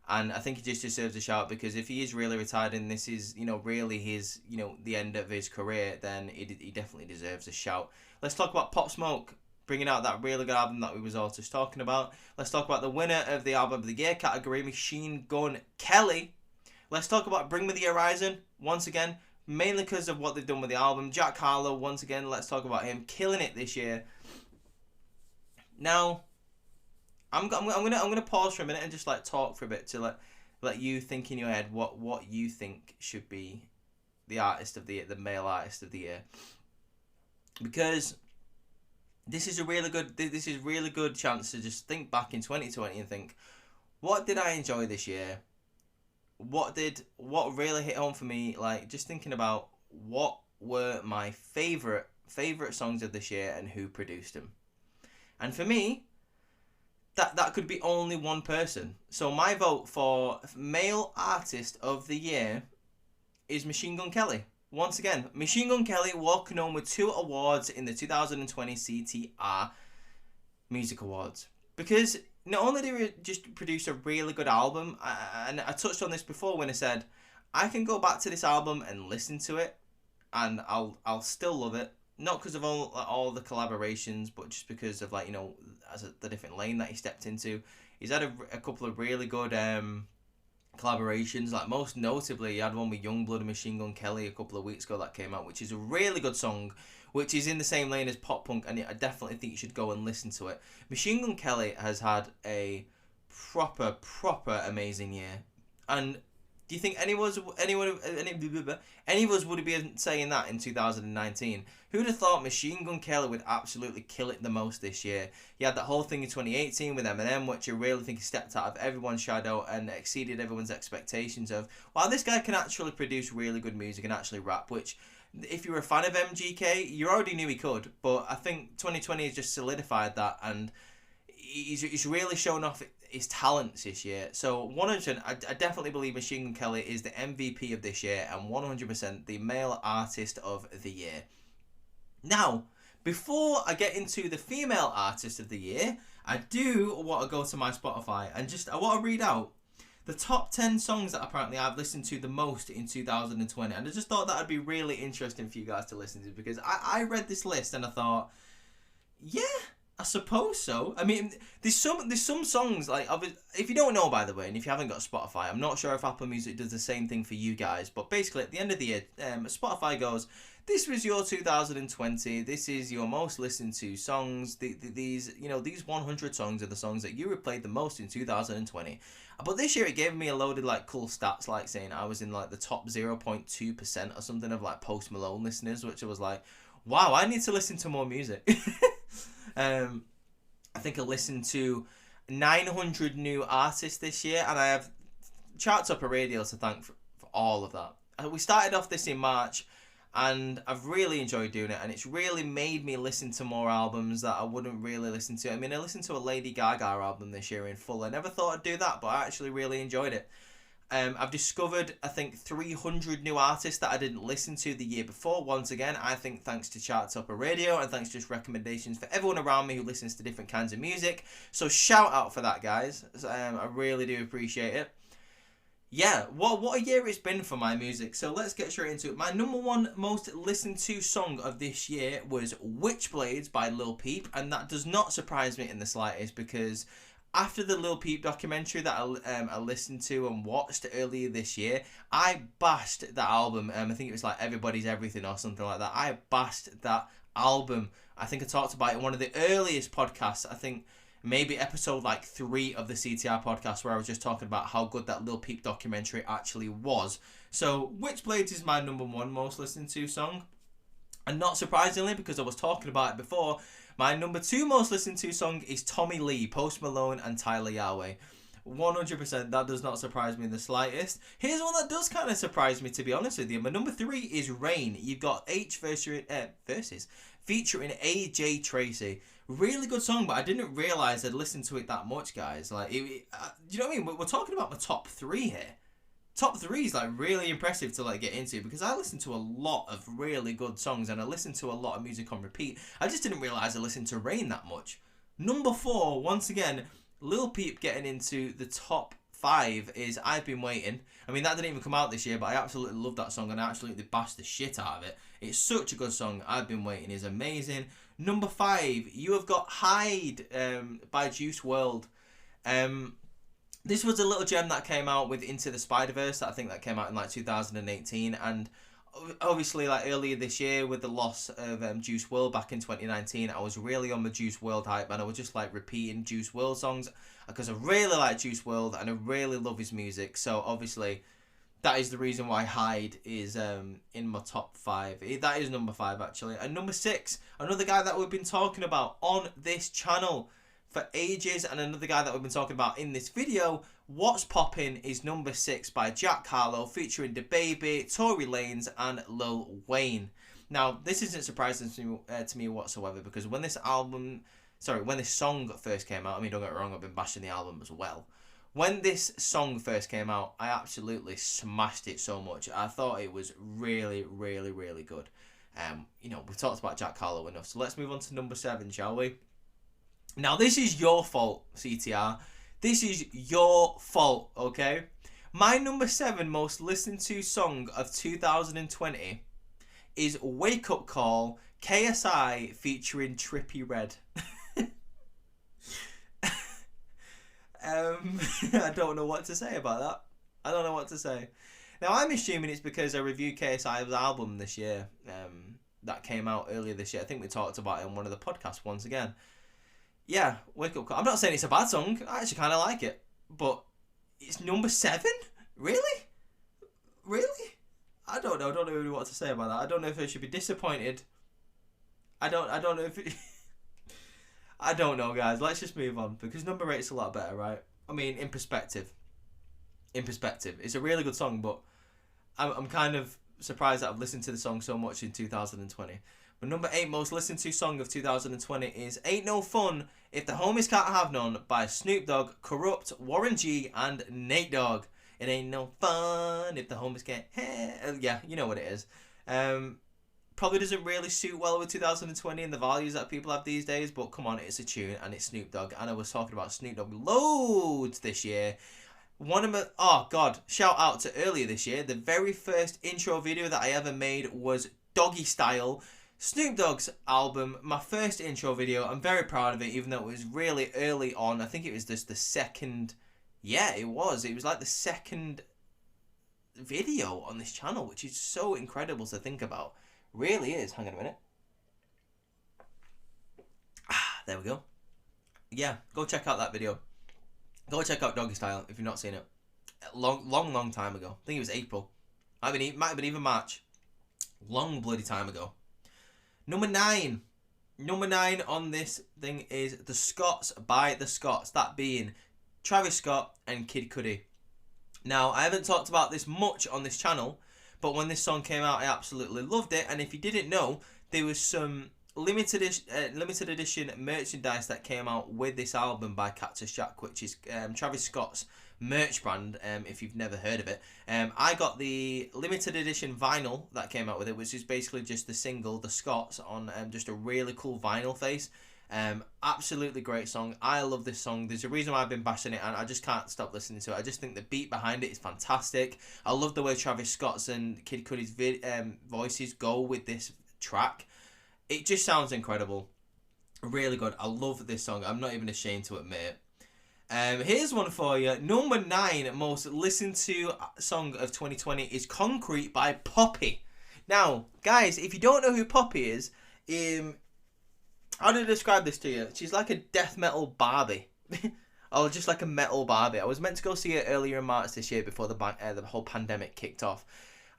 And I think he just deserves a shout, because if he is really retired and this is, really his, the end of his career, then he definitely deserves a shout. Let's talk about Pop Smoke, bringing out that really good album that we was all just talking about. Let's talk about the winner of the Album of the Year category, Machine Gun Kelly. Let's talk about Bring Me the Horizon, once again, mainly because of what they've done with the album. Jack Harlow, once again, let's talk about him, killing it this year. Now, I'm gonna pause for a minute and just talk for a bit to let you think in your head what you think should be the artist of the year, the male artist of the year, because this is really good chance to just think back in 2020 and think, what did I enjoy this year? What really hit home for me? Just thinking about what were my favorite songs of this year and who produced them. And for me, that could be only one person. So my vote for male artist of the year is Machine Gun Kelly. Once again, Machine Gun Kelly walking home with 2 awards in the 2020 CTR Music Awards. Because not only did he just produce a really good album, and I touched on this before when I said, I can go back to this album and listen to it, and I'll still love it. Not because of all the collaborations, but just because of the different lane that he stepped into. He's had a couple of really good collaborations. Most notably, he had one with Youngblood and Machine Gun Kelly a couple of weeks ago that came out, which is a really good song, which is in the same lane as pop punk, and I definitely think you should go and listen to it. Machine Gun Kelly has had a proper amazing year, and do you think any of us would be saying that in 2019? Who'd have thought Machine Gun Kelly would absolutely kill it the most this year? He had that whole thing in 2018 with Eminem, which I really think he stepped out of everyone's shadow and exceeded everyone's expectations of, wow, this guy can actually produce really good music and actually rap, which, if you were a fan of MGK, you already knew he could, but I think 2020 has just solidified that, and he's really shown off his talents this year. So 100%, I definitely believe Machine Gun Kelly is the MVP of this year and 100% the male artist of the year. Now, before I get into the female artist of the year, I do want to go to my Spotify and I want to read out the top 10 songs that apparently I've listened to the most in 2020. And I just thought that would be really interesting for you guys to listen to, because I read this list and I thought, yeah, I suppose so. I mean, there's some songs, if you don't know, by the way, and if you haven't got Spotify, I'm not sure if Apple Music does the same thing for you guys, but basically at the end of the year, Spotify goes, this was your 2020, this is your most listened to songs, these 100 songs are the songs that you replayed the most in 2020. But this year it gave me a load of cool stats, saying I was in the top 0.2% or something of Post Malone listeners, which I was like, wow, I need to listen to more music. I think I listened to 900 new artists this year, and I have Charts Up a Radio to thank for all of that. We started off this in March, and I've really enjoyed doing it, and it's really made me listen to more albums that I wouldn't really listen to. I mean, I listened to a Lady Gaga album this year in full. I never thought I'd do that, but I actually really enjoyed it. I've discovered, I think, 300 new artists that I didn't listen to the year before. Once again, I think thanks to Charts Up a Radio and thanks to just recommendations for everyone around me who listens to different kinds of music. So shout out for that, guys. I really do appreciate it. Yeah, what a year it's been for my music. So let's get straight into it. My number one most listened to song of this year was Witchblades by Lil Peep, and that does not surprise me in the slightest, because after the Lil Peep documentary that I listened to and watched earlier this year, I bashed that album. I think it was Everybody's Everything or something like that. I bashed that album. I think I talked about it in one of the earliest podcasts. I think maybe episode 3 of the CTR podcast, where I was just talking about how good that Lil Peep documentary actually was. So Witchblades is my number one most listened to song. And not surprisingly, because I was talking about it before, my number 2 most listened to song is Tommy Lee, Post Malone and Tyler Yahweh. 100%, that does not surprise me in the slightest. Here's one that does kind of surprise me, to be honest with you. My number 3 is Rain. You've got H verses featuring AJ Tracy. Really good song, but I didn't realise I'd listened to it that much, guys. Do you know what I mean? We're talking about my top 3 here. top 3 is like really impressive to like get into, because I listen to a lot of really good songs and I listen to a lot of music on repeat. I just didn't realise I listened to Rain that much. Number 4, once again, Lil Peep getting into the top 5 is I've Been Waiting. I mean, that didn't even come out this year, but I absolutely love that song and I absolutely bashed the shit out of it. It's such a good song. I've Been Waiting is amazing. Number 5, you have got Hide by Juice WRLD. This was a little gem that came out with Into the Spider-Verse. I think that came out in like 2018, and obviously like earlier this year with the loss of Juice WRLD back in 2019, I was really on the Juice WRLD hype, and I was just like repeating Juice WRLD songs because I really like Juice WRLD and I really love his music. So obviously that is the reason why Hide is in my top 5. That is number 5 actually. And number 6, another guy that we've been talking about on this channel for ages, and another guy that we've been talking about in this video, What's Poppin' is number 6 by Jack Harlow featuring DaBaby, Tory Lanez and Lil Wayne. Now, this isn't surprising to me whatsoever, because when this song first came out, I mean, don't get me wrong, I've been bashing the album as well. When this song first came out, I absolutely smashed it so much. I thought it was really, really, really good. We've talked about Jack Harlow enough, so let's move on to number 7, shall we? Now, this is your fault, CTR. This is your fault, okay? My number 7 most listened to song of 2020 is Wake Up Call, KSI featuring Trippie Redd. I don't know what to say about that. I don't know what to say. Now, I'm assuming it's because I reviewed KSI's album this year. That came out earlier this year. I think we talked about it on one of the podcasts once again. Yeah, Wake Up Call. I'm not saying it's a bad song. I actually kind of like it. But it's number 7? Really? Really? I don't know. I don't know what to say about that. I don't know if I should be disappointed. I don't know if it... I don't know, guys. Let's just move on, because number 8's a lot better, right? I mean, in perspective. It's a really good song, but I'm kind of surprised that I've listened to the song so much in 2020. But number 8 most listened to song of 2020 is Ain't No Fun If the Homies Can't Have None by Snoop Dogg, Kurupt, Warren G and Nate Dogg. It ain't no fun if the homies can't... Yeah, you know what it is. Probably doesn't really suit well with 2020 and the values that people have these days, but come on, it's a tune and it's Snoop Dogg. And I was talking about Snoop Dogg loads this year. Shout out to earlier this year. The very first intro video that I ever made was Doggy Style, Snoop Dogg's album, my first intro video. I'm very proud of it, even though it was really early on. I think it was just the second... Yeah, it was. It was like the second video on this channel, which is so incredible to think about. Really is. Hang on a minute. There we go. Yeah, go check out that video. Go check out Doggy Style if you've not seen it. Long time ago. I think it was April. Might have been even March. Long bloody time ago. Number 9 on this thing is The Scots by The Scots. That being Travis Scott and Kid Cudi. Now, I haven't talked about this much on this channel, but when this song came out, I absolutely loved it. And if you didn't know, there was some limited edition merchandise that came out with this album by Cactus Jack, which is Travis Scott's merch brand, if you've never heard of it. I got the limited edition vinyl that came out with it, which is basically just the single The Scots on just a really cool vinyl face. Absolutely great song. I love this song. There's a reason why I've been bashing it, and I just can't stop listening to it. I just think the beat behind it is fantastic. I love the way Travis Scott's and Kid Cudi's voices go with this track. It just sounds incredible. Really good. I love this song. I'm not even ashamed to admit it. Here's one for you. Number 9 most listened to song of 2020 is Concrete by Poppy. Now, guys, if you don't know who Poppy is, how do I describe this to you? She's like a death metal Barbie. Or just like a metal Barbie. I was meant to go see her earlier in March this year before the whole pandemic kicked off.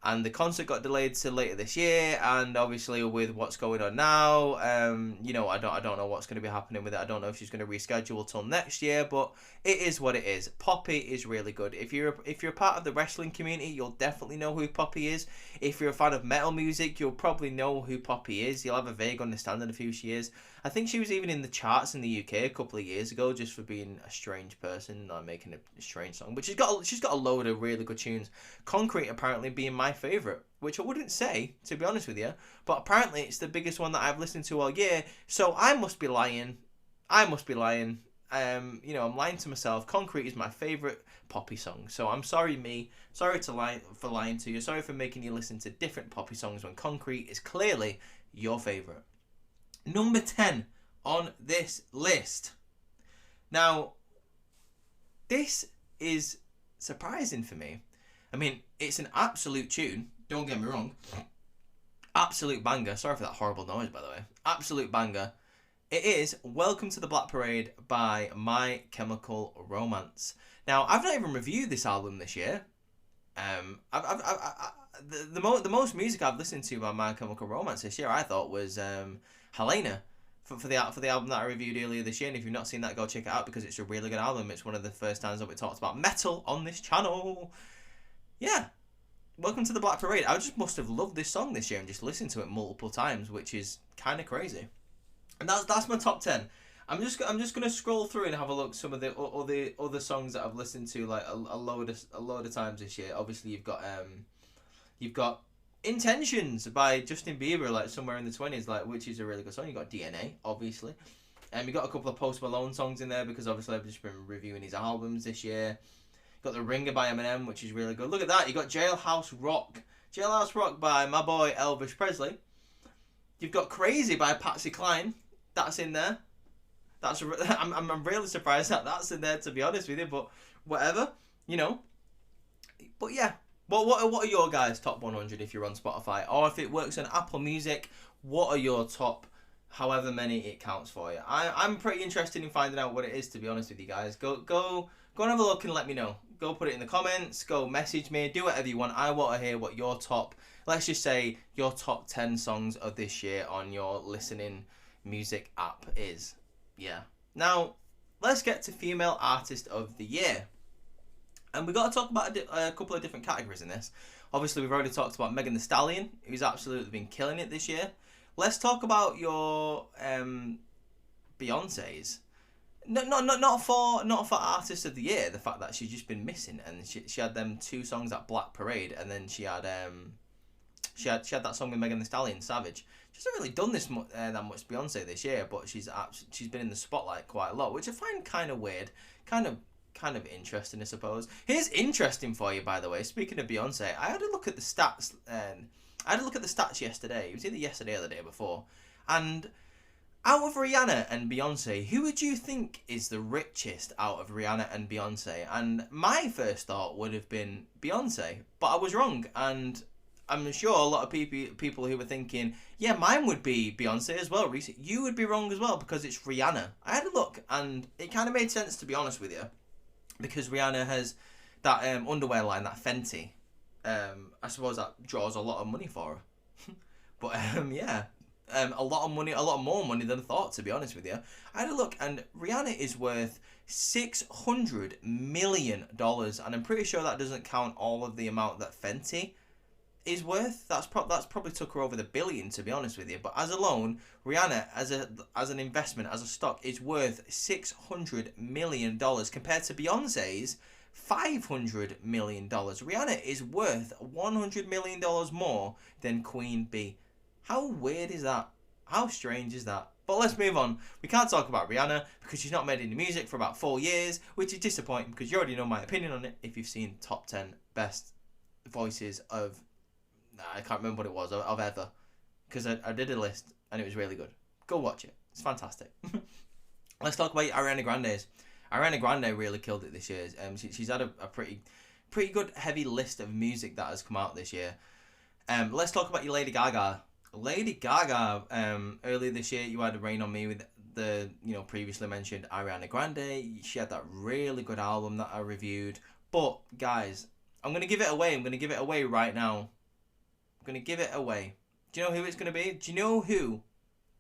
and the concert got delayed to later this year. And obviously, with what's going on now, I don't know what's going to be happening with it. I don't know if she's going to reschedule till next year, but it is what it is. Poppy is really good. If you're a part of the wrestling community, you'll definitely know who Poppy is. If you're a fan of metal music, you'll probably know who Poppy is. You'll have a vague understanding of who she is. I think she was even in the charts in the UK a couple of years ago, just for being a strange person, like making a strange song. But she's got a load of really good tunes. Concrete apparently being my favourite, which I wouldn't say, to be honest with you, but apparently it's the biggest one that I've listened to all year. So I must be lying. I'm lying to myself. Concrete is my favourite Poppy song. So I'm sorry, me. Sorry for lying to you. Sorry for making you listen to different Poppy songs when Concrete is clearly your favourite. Number 10 on this list. Now, this is surprising for me. I mean, it's an absolute tune. Don't get me wrong. Absolute banger. Sorry for that horrible noise, by the way. Absolute banger. It is Welcome to the Black Parade by My Chemical Romance. Now, I've not even reviewed this album this year. The most music I've listened to by My Chemical Romance this year, I thought, was Helena for the album that I reviewed earlier this year. And if you've not seen that, go check it out because it's a really good album. It's one of the first times that we talked about metal on this channel. Yeah. Welcome to the Black Parade. I just must have loved this song this year and just listened to it multiple times, which is kind of crazy. And that's my top 10. I'm just gonna scroll through and have a look some of the other songs that I've listened to like a load of times this year. Obviously you've got Intentions by Justin Bieber, like somewhere in the 20s, like, which is a really good song. You got DNA, obviously, and you got a couple of Post Malone songs in there because obviously I've just been reviewing his albums this year. Got The Ringer by Eminem, which is really good. Look at that. You got Jailhouse Rock by my boy Elvis Presley. You've got Crazy by Patsy Cline. That's in there. I'm really surprised that that's in there, to be honest with you, but whatever, But yeah, what are your guys' top 100 if you're on Spotify, or if it works on Apple Music? What are your top, however many it counts for you? I'm pretty interested in finding out what it is, to be honest with you guys. Go and have a look and let me know. Go put it in the comments. Go message me. Do whatever you want. I want to hear what your top, let's just say your top 10 songs of this year on your listening music app is. Yeah. Now, let's get to Female Artist of the Year. And we've got to talk about a couple of different categories in this. Obviously, we've already talked about Megan Thee Stallion, who's absolutely been killing it this year. Let's talk about your Beyonce's. Not for Artist of the Year. The fact that she's just been missing, and she had them 2 songs at Black Parade, and then she had that song with Megan Thee Stallion, Savage. She hasn't really done this that much Beyonce this year, but she's been in the spotlight quite a lot, which I find kind of weird, kind of interesting, I suppose. Here's interesting for you, by the way. Speaking of Beyonce, I had a look at the stats, yesterday. It was either yesterday or the day before, and out of Rihanna and Beyonce, who would you think is the richest out of Rihanna and Beyonce? And my first thought would have been Beyonce, but I was wrong, and I'm sure a lot of people who were thinking, yeah, mine would be Beyonce as well, Reese. You would be wrong as well because it's Rihanna. I had a look and it kind of made sense, to be honest with you, because Rihanna has that underwear line, that Fenty. I suppose that draws a lot of money for her. But yeah, a lot more money than I thought, to be honest with you. I had a look and Rihanna is worth $600 million, and I'm pretty sure that doesn't count all of the amount that Fenty is worth. That's probably took her over the billion, to be honest with you. But as alone, Rihanna as an investment, as a stock, is worth $600 million compared to Beyonce's $500 million. Rihanna is worth $100 million more than Queen Bee. How weird is that? How strange is that? But let's move on. We can't talk about Rihanna because she's not made any music for about 4 years, which is disappointing because you already know my opinion on it if you've seen top 10 best voices of, I can't remember what it was, of ever, because I did a list and it was really good. Go watch it. It's fantastic. Let's talk about Ariana Grande's. Ariana Grande really killed it this year. She's had a pretty good heavy list of music that has come out this year. Let's talk about your Lady Gaga. Lady Gaga, earlier this year you had Rain on Me with the previously mentioned Ariana Grande. She had that really good album that I reviewed. But guys, I'm gonna give it away. I'm gonna give it away right now. I'm going to give it away. Do you know who it's going to be? Do you know who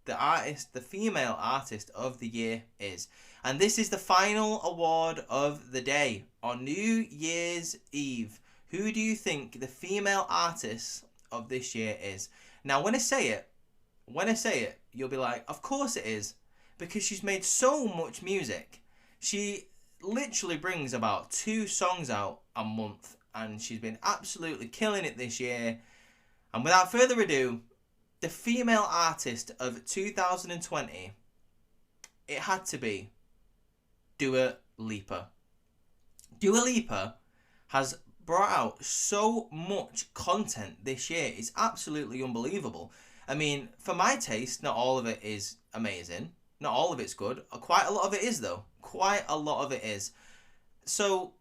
the female artist of the year is? And this is the final award of the day on New Year's Eve. Who do you think the female artist of this year is? Now, when I say it, you'll be like, of course it is, because she's made so much music. She literally brings about 2 songs out a month, and she's been absolutely killing it this year. And without further ado, the female artist of 2020, it had to be Dua Lipa. Dua Lipa has brought out so much content this year. It's absolutely unbelievable. I mean, for my taste, not all of it is amazing. Not all of it's good. Quite a lot of it is, though. Quite a lot of it is. So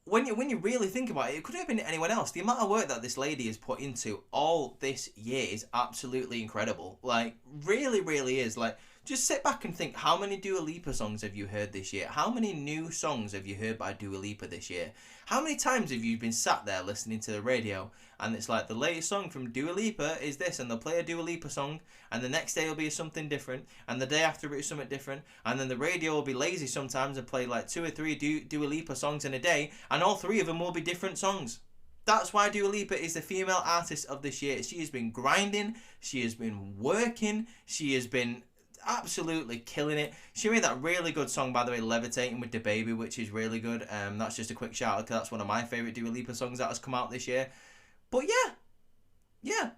when you really think about it, it could have been anyone else. The amount of work that this lady has put into all this year is absolutely incredible. Like, really, really is. Like, just sit back and think, how many Dua Lipa songs have you heard this year? How many new songs have you heard by Dua Lipa this year? How many times have you been sat there listening to the radio and it's like, the latest song from Dua Lipa is this, and they'll play a Dua Lipa song, and the next day will be something different, and the day after it's something different, and then the radio will be lazy sometimes and play like 2 or 3 Dua Lipa songs in a day, and all 3 of them will be different songs. That's why Dua Lipa is the female artist of this year. She has been grinding, she has been working, she has been absolutely killing it. She made that really good song, by the way, Levitating with DaBaby, which is really good. That's just a quick shout out because that's one of my favourite Dua Lipa songs that has come out this year. But yeah.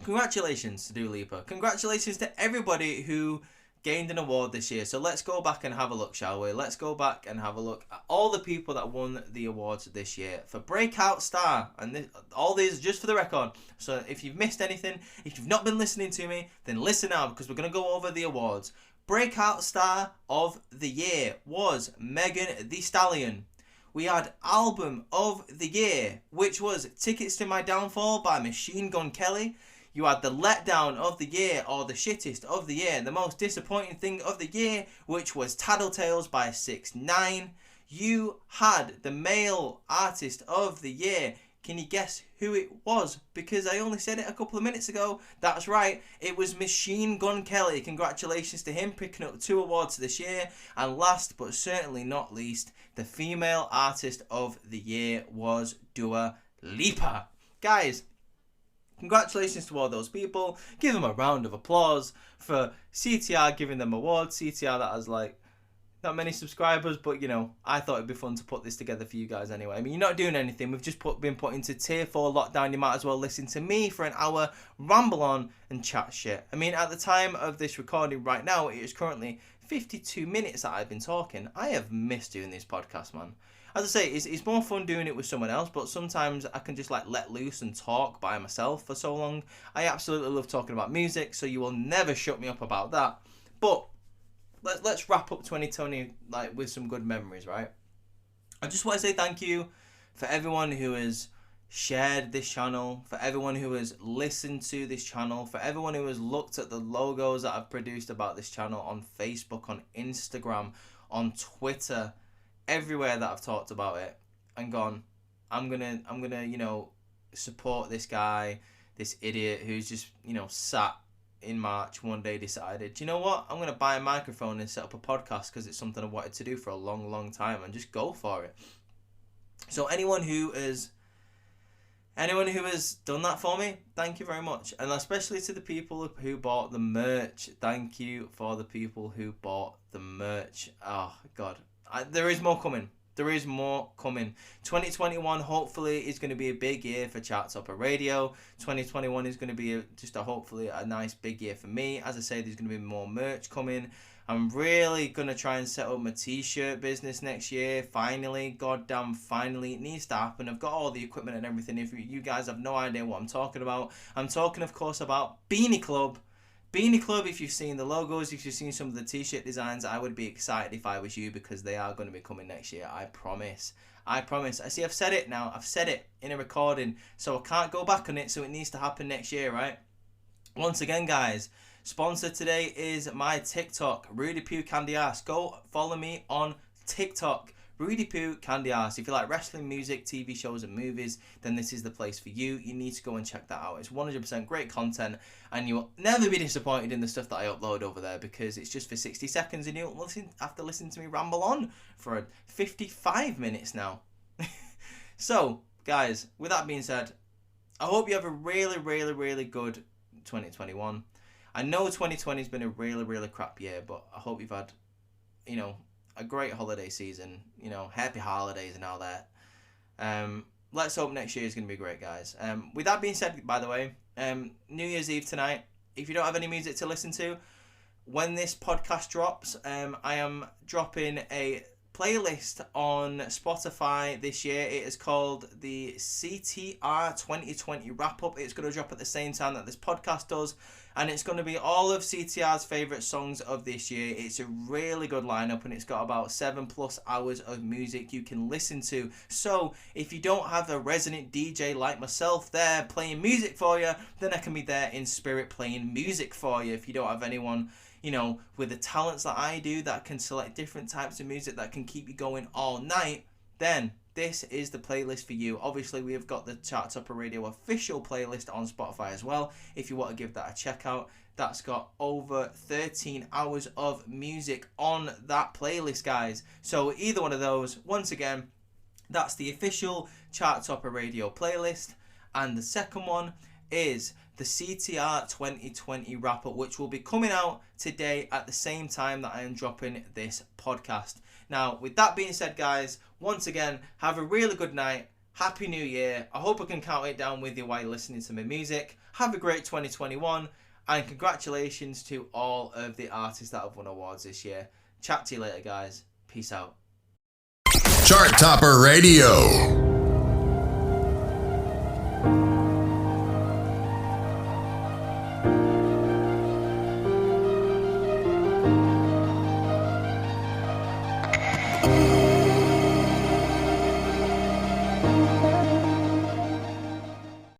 Congratulations to Dua Lipa. Congratulations to everybody who gained an award this year. So let's go back and have a look, shall we? Let's go back and have a look at all the people that won the awards this year for Breakout Star. And all these just for the record. So if you've missed anything, if you've not been listening to me, then listen now because we're going to go over the awards. Breakout Star of the Year was Megan Thee Stallion. We had Album of the Year, which was Tickets to My Downfall by Machine Gun Kelly. You had the Letdown of the Year, or the Shittest of the Year, the Most Disappointing Thing of the Year, which was Tattletales by 6ix9ine. You had the Male Artist of the Year. Can you guess who it was? Because I only said it a couple of minutes ago. That's right, it was Machine Gun Kelly. Congratulations to him picking up 2 awards this year. And last but certainly not least, the Female Artist of the Year was Dua Lipa. Guys, congratulations to all those people. Give them a round of applause for CTR giving them awards. CTR that has like not many subscribers, but you know, I thought it'd be fun to put this together for you guys anyway. I mean, you're not doing anything. We've just been put into tier 4 lockdown. You might as well listen to me for an hour, ramble on and chat shit. I mean, at the time of this recording right now, it is currently 52 minutes that I've been talking. I have missed doing this podcast, man. As I say, it's more fun doing it with someone else, but sometimes I can just like let loose and talk by myself for so long. I absolutely love talking about music, so you will never shut me up about that. But let's wrap up 2020 like with some good memories, right? I just want to say thank you for everyone who has shared this channel, for everyone who has listened to this channel, for everyone who has looked at the logos that I've produced about this channel on Facebook, on Instagram, on Twitter, everywhere that I've talked about it and gone, I'm gonna you know, support this guy, this idiot who's just, you know, sat in March one day decided, you know what, I'm gonna buy a microphone and set up a podcast because it's something I wanted to do for a long time and just go for it. So anyone who has done that for me, thank you very much. And especially to the people who bought the merch, thank you for the people who bought the merch. Oh god, there is more coming. There is more coming. 2021 hopefully is going to be a big year for Chartstopper Radio. 2021 is going to be hopefully a nice big year for me. As I say, there's going to be more merch coming. I'm really going to try and set up my t-shirt business next year. Finally, goddamn finally, it needs to happen. I've got all the equipment and everything. If you guys have no idea what I'm talking about, I'm talking of course about Beanie Club. Beanie Club, if you've seen the logos, if you've seen some of the t-shirt designs, I would be excited if I was you because they are going to be coming next year. I promise. I promise. I see I've said it now. I've said it in a recording, so I can't go back on it, so it needs to happen next year, right? Once again, guys, sponsor today is my TikTok, Rudy Pugh Candy Ass. Go follow me on TikTok, Rudy Poo, Candy Arse. If you like wrestling, music, TV shows and movies, then this is the place for you. You need to go and check that out. It's 100% great content, and you'll never be disappointed in the stuff that I upload over there, because it's just for 60 seconds and you'll have to listen to me ramble on for 55 minutes now. So, guys, with that being said, I hope you have a really, really, really good 2021. I know 2020 has been a really, really crap year, but I hope you've had, a great holiday season, happy holidays and all that. Let's hope next year is going to be great, guys. With that being said, by the way, New Year's Eve tonight, if you don't have any music to listen to, when this podcast drops, I am dropping a playlist on Spotify this year. It is called the CTR 2020 Wrap-Up. It's going to drop at the same time that this podcast does, and it's going to be all of CTR's favourite songs of this year. It's a really good lineup, and it's got about 7+ hours of music you can listen to. So if you don't have a resident DJ like myself there playing music for you, then I can be there in spirit playing music for you. If you don't have anyone with the talents that I do that can select different types of music that can keep you going all night, then this is the playlist for you. Obviously, we have got the Chart Topper Radio official playlist on Spotify as well. If you want to give that a check out, that's got over 13 hours of music on that playlist, guys. So either one of those, once again, that's the official Chart Topper Radio playlist. And the second one is the CTR 2020 Wrap-Up, which will be coming out today at the same time that I am dropping this podcast. Now, with that being said, guys, once again, have a really good night. Happy New Year. I hope I can count it down with you while you're listening to my music. Have a great 2021, and congratulations to all of the artists that have won awards this year. Chat to you later, guys. Peace out. Chart Topper Radio.